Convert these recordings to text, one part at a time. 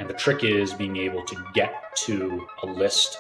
And the trick is being able to get to a list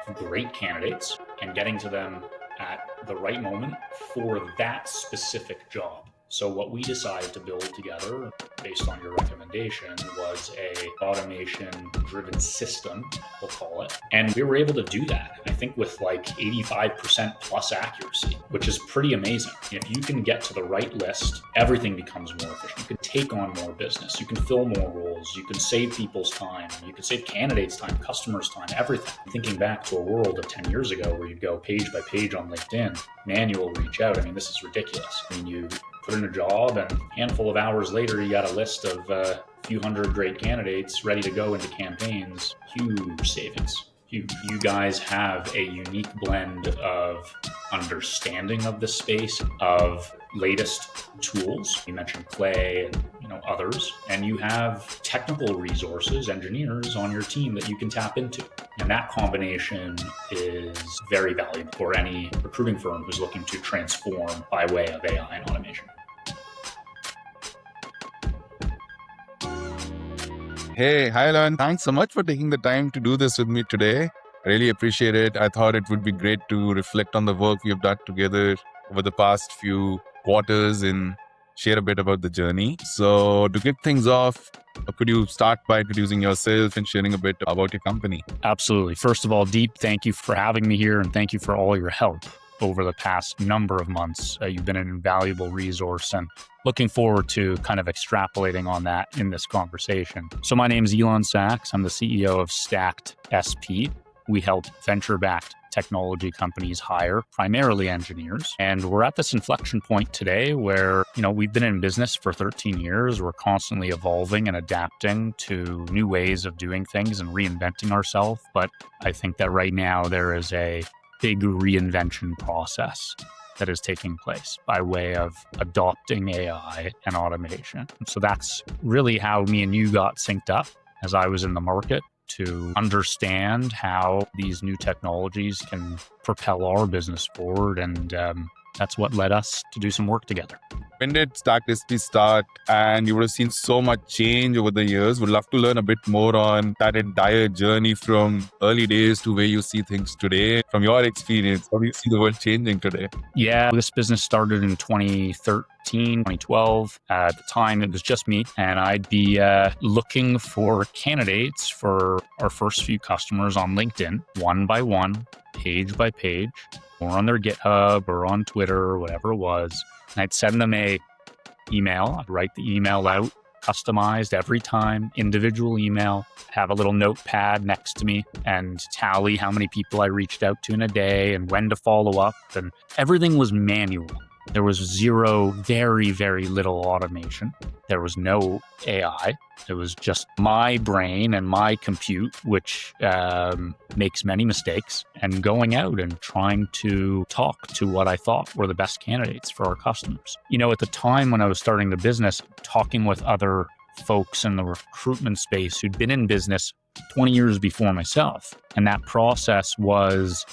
of great candidates and getting to them at the right moment for that specific job. So what we decided to build together based on your recommendation was a automation driven system, we'll call it. And we were able to do that, I think, with like 85% plus accuracy, which is pretty amazing. If you can get to the right list, everything becomes more efficient. You can take on more business, you can fill more roles, you can save people's time, you can save candidates' time, customers' time, everything. Thinking back to a world of 10 years ago where you'd go page by page on LinkedIn, manual reach out. I mean, this is ridiculous. I mean, you put in a job and a handful of hours later, you got a list of a few hundred great candidates ready to go into campaigns. Huge savings. You guys have a unique blend of understanding of the space, of latest tools. You mentioned Clay and others, and you have technical resources, engineers on your team that you can tap into. And that combination is very valuable for any recruiting firm who's looking to transform by way of AI and automation. Hey, hi, Alan. Thanks so much for taking the time to do this with me today. I really appreciate it. I thought it would be great to reflect on the work we have done together over the past few quarters and share a bit about the journey. So to kick things off, could you start by introducing yourself and sharing a bit about your company? Absolutely. First of all, Deep, thank you for having me here, and thank you for all your help over the past number of months. You've been an invaluable resource, and looking forward to kind of extrapolating on that in this conversation. So my name is Elon Sachs. I'm the CEO of Stacked SP. We help venture-backed technology companies hire primarily engineers. And we're at this inflection point today where, we've been in business for 13 years. We're constantly evolving and adapting to new ways of doing things and reinventing ourselves. But I think that right now there is a big reinvention process that is taking place by way of adopting AI and automation. And so that's really how me and you got synced up as I was in the market to understand how these new technologies can propel our business forward. And that's what led us to do some work together. When did Stacked SP start? And you would have seen so much change over the years. Would love to learn a bit more on that entire journey from early days to where you see things today. From your experience, how do you see the world changing today? Yeah, this business started in 2013, 2012. At the time, it was just me, and I'd be looking for candidates for our first few customers on LinkedIn, one by one, page by page, or on their GitHub or on Twitter or whatever it was. And I'd send them a email. I'd write the email out, customized every time, individual email, have a little notepad next to me and tally how many people I reached out to in a day and when to follow up. And everything was manual. There was very, very little automation. There was no AI. It was just my brain and my compute, which makes many mistakes, and going out and trying to talk to what I thought were the best candidates for our customers. At the time when I was starting the business, talking with other folks in the recruitment space who'd been in business 20 years before myself. And that process was,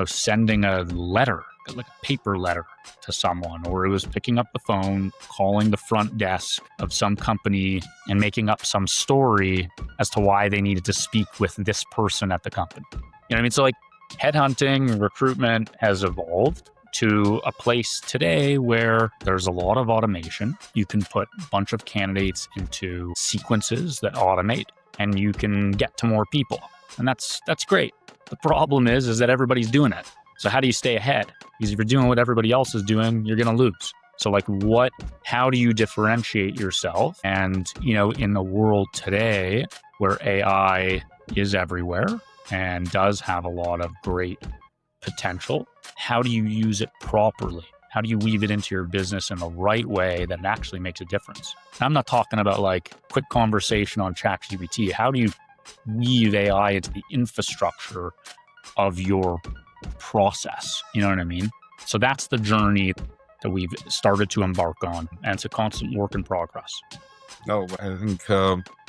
sending a letter, like a paper letter to someone, or it was picking up the phone, calling the front desk of some company and making up some story as to why they needed to speak with this person at the company. You know what I mean? So like headhunting, recruitment has evolved to a place today where there's a lot of automation. You can put a bunch of candidates into sequences that automate, and you can get to more people. And that's great. The problem is that everybody's doing it. So how do you stay ahead? Because if you're doing what everybody else is doing, you're going to lose. So how do you differentiate yourself? And, in the world today where AI is everywhere and does have a lot of great potential, how do you use it properly? How do you weave it into your business in the right way that it actually makes a difference? And I'm not talking about like quick conversation on ChatGPT. How do you weave AI into the infrastructure of your process? You know what I mean? So that's the journey that we've started to embark on, and it's a constant work in progress. No, I think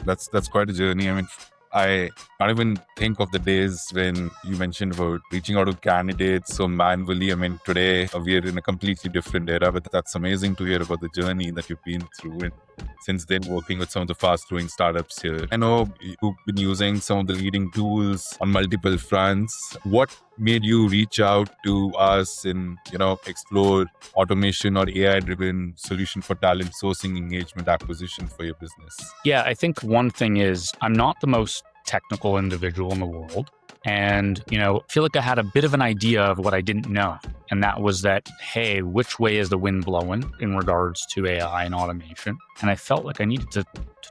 that's quite a journey. I mean, I can't even think of the days when you mentioned about reaching out to candidates so manually. I mean, today we are in a completely different era, but that's amazing to hear about the journey that you've been through. And since then working with some of the fast growing startups here. I know you've been using some of the leading tools on multiple fronts. What made you reach out to us and, explore automation or AI driven solution for talent sourcing, engagement, acquisition for your business? Yeah, I think one thing is I'm not the most technical individual in the world. And, I feel like I had a bit of an idea of what I didn't know. And that was that, hey, which way is the wind blowing in regards to AI and automation? And I felt like I needed to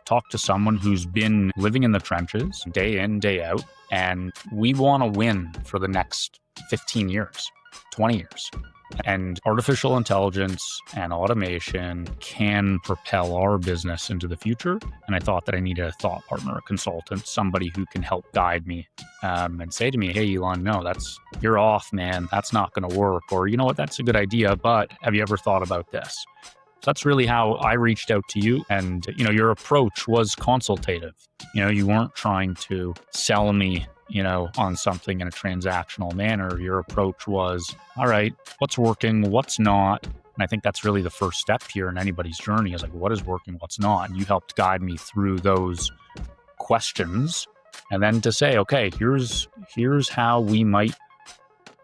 talk to someone who's been living in the trenches day in, day out. And we want to win for the next 15 years, 20 years. And artificial intelligence and automation can propel our business into the future. And I thought that I needed a thought partner, a consultant, somebody who can help guide me and say to me, hey, Elon, no, you're off, man. That's not going to work. Or, you know what, that's a good idea, but have you ever thought about this? So that's really how I reached out to you. And, your approach was consultative. You weren't trying to sell me on something in a transactional manner. Your approach was, all right, what's working, what's not? And I think that's really the first step here in anybody's journey is like, what is working, what's not? And you helped guide me through those questions. And then to say, okay, here's how we might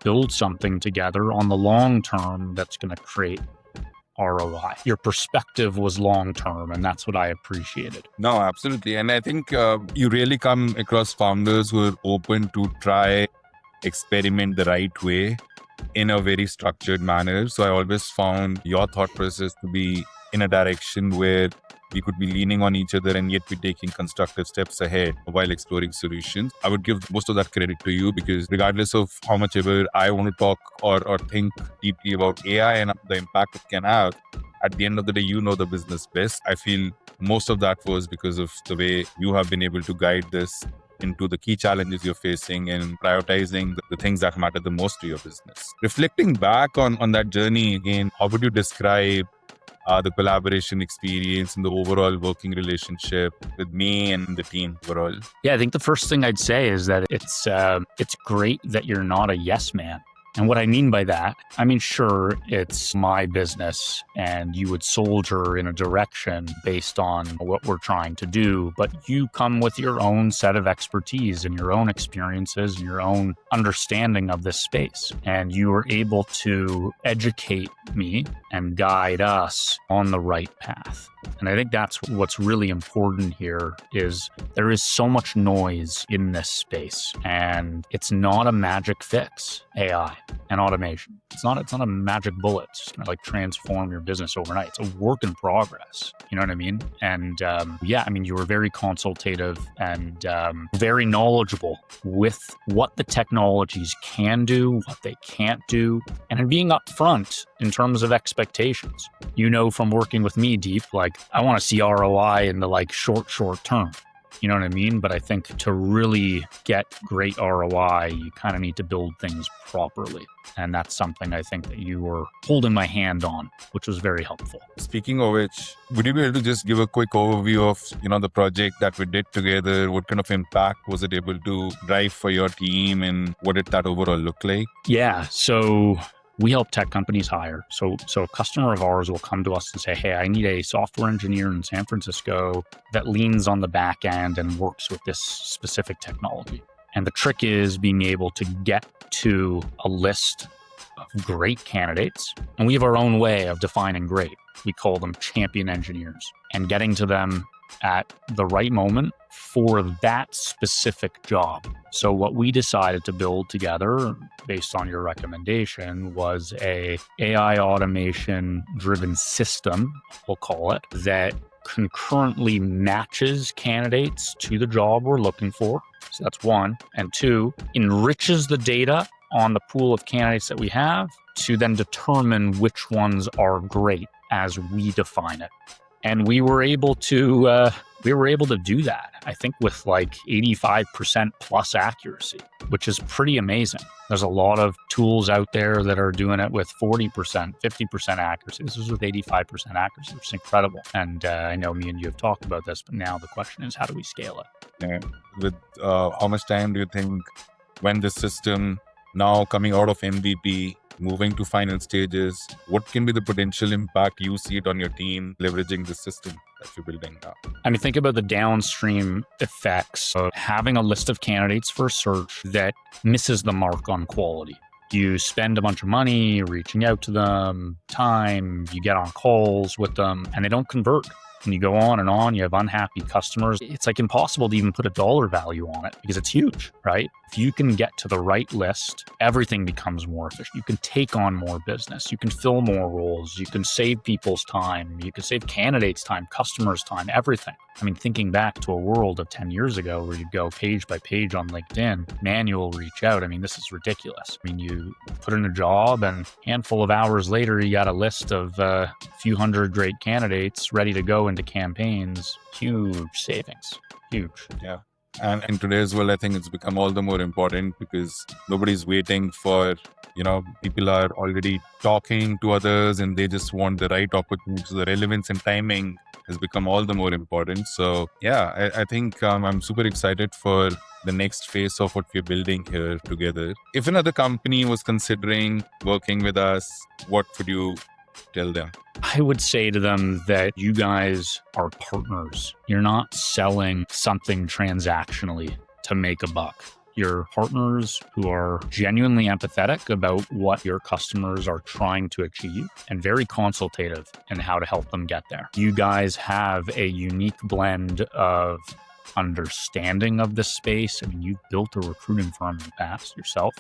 build something together on the long term that's going to create ROI. Your perspective was long-term, and that's what I appreciated. No, absolutely. And I think you really come across founders who are open to try, experiment the right way in a very structured manner. So I always found your thought process to be in a direction where we could be leaning on each other and yet be taking constructive steps ahead while exploring solutions. I would give most of that credit to you because regardless of how much ever I want to talk or think deeply about AI and the impact it can have, at the end of the day, you know the business best. I feel most of that was because of the way you have been able to guide this into the key challenges you're facing and prioritizing the things that matter the most to your business. Reflecting back on that journey again, how would you describe the collaboration experience and the overall working relationship with me and the team overall? Yeah, I think the first thing I'd say is that it's great that you're not a yes man. And what I mean by that, sure, it's my business and you would soldier in a direction based on what we're trying to do, but you come with your own set of expertise and your own experiences and your own understanding of this space. And you are able to educate me and guide us on the right path. And I think that's what's really important here is there is so much noise in this space and it's not a magic fix, AI and automation. It's not a magic bullet. It's just going to transform your business overnight. It's a work in progress. You know what I mean? And you were very consultative and very knowledgeable with what the technologies can do, what they can't do, and being upfront in terms of expectations. From working with me deep, I want to see ROI in the short term. You know what I mean? But I think to really get great ROI, you kind of need to build things properly. And that's something I think that you were holding my hand on, which was very helpful. Speaking of which, would you be able to just give a quick overview of, the project that we did together? What kind of impact was it able to drive for your team and what did that overall look like? Yeah. So we help tech companies hire. So a customer of ours will come to us and say, hey, I need a software engineer in San Francisco that leans on the back end and works with this specific technology. And the trick is being able to get to a list of great candidates. And we have our own way of defining great. We call them champion engineers and getting to them at the right moment for that specific job. So what we decided to build together based on your recommendation was a AI automation driven system, we'll call it, that concurrently matches candidates to the job we're looking for. So that's one. And two, enriches the data on the pool of candidates that we have to then determine which ones are great as we define it. And we were able to do that, I think, with 85% plus accuracy, which is pretty amazing. There's a lot of tools out there that are doing it with 40%, 50% accuracy. This is with 85% accuracy, which is incredible. And I know me and you have talked about this, but now the question is, how do we scale it? Yeah. With how much time do you think when this system now coming out of MVP, moving to final stages, what can be the potential impact you see it on your team leveraging this system? that you're building now? I mean, think about the downstream effects of having a list of candidates for a search that misses the mark on quality. You spend a bunch of money reaching out to them, time, you get on calls with them, and they don't convert. And you go on and on, you have unhappy customers. It's like impossible to even put a dollar value on it because it's huge, right? If you can get to the right list, everything becomes more efficient. You can take on more business. You can fill more roles. You can save people's time. You can save candidates' time, customers' time, everything. I mean, thinking back to a world of 10 years ago where you go page by page on LinkedIn, manual reach out. I mean, this is ridiculous. I mean, you put in a job and a handful of hours later, you got a list of a few hundred great candidates ready to go into campaigns. Huge savings. Huge. Yeah. And in today's world, I think it's become all the more important because nobody's waiting for, people are already talking to others and they just want the right opportunity. So the relevance and timing has become all the more important. So yeah, I think I'm super excited for the next phase of what we're building here together. If another company was considering working with us, what would you tell them? I would say to them that you guys are partners. You're not selling something transactionally to make a buck. You're partners who are genuinely empathetic about what your customers are trying to achieve and very consultative in how to help them get there. You guys have a unique blend of understanding of the space. I mean, you've built a recruiting firm in the past yourself,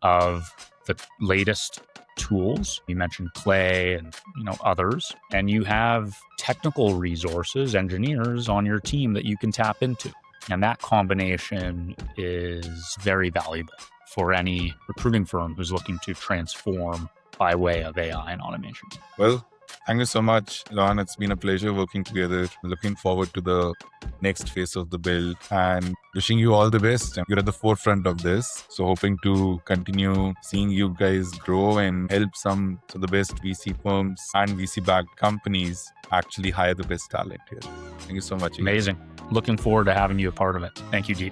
of the latest tools. You mentioned Clay and others, and you have technical resources, engineers on your team that you can tap into. And that combination is very valuable for any recruiting firm who's looking to transform by way of AI and automation. Well, thank you so much, Lohan. It's been a pleasure working together. Looking forward to the next phase of the build and wishing you all the best. You're at the forefront of this. So hoping to continue seeing you guys grow and help some of the best VC firms and VC-backed companies actually hire the best talent here. Thank you so much. Amazing. Looking forward to having you a part of it. Thank you, Jeet.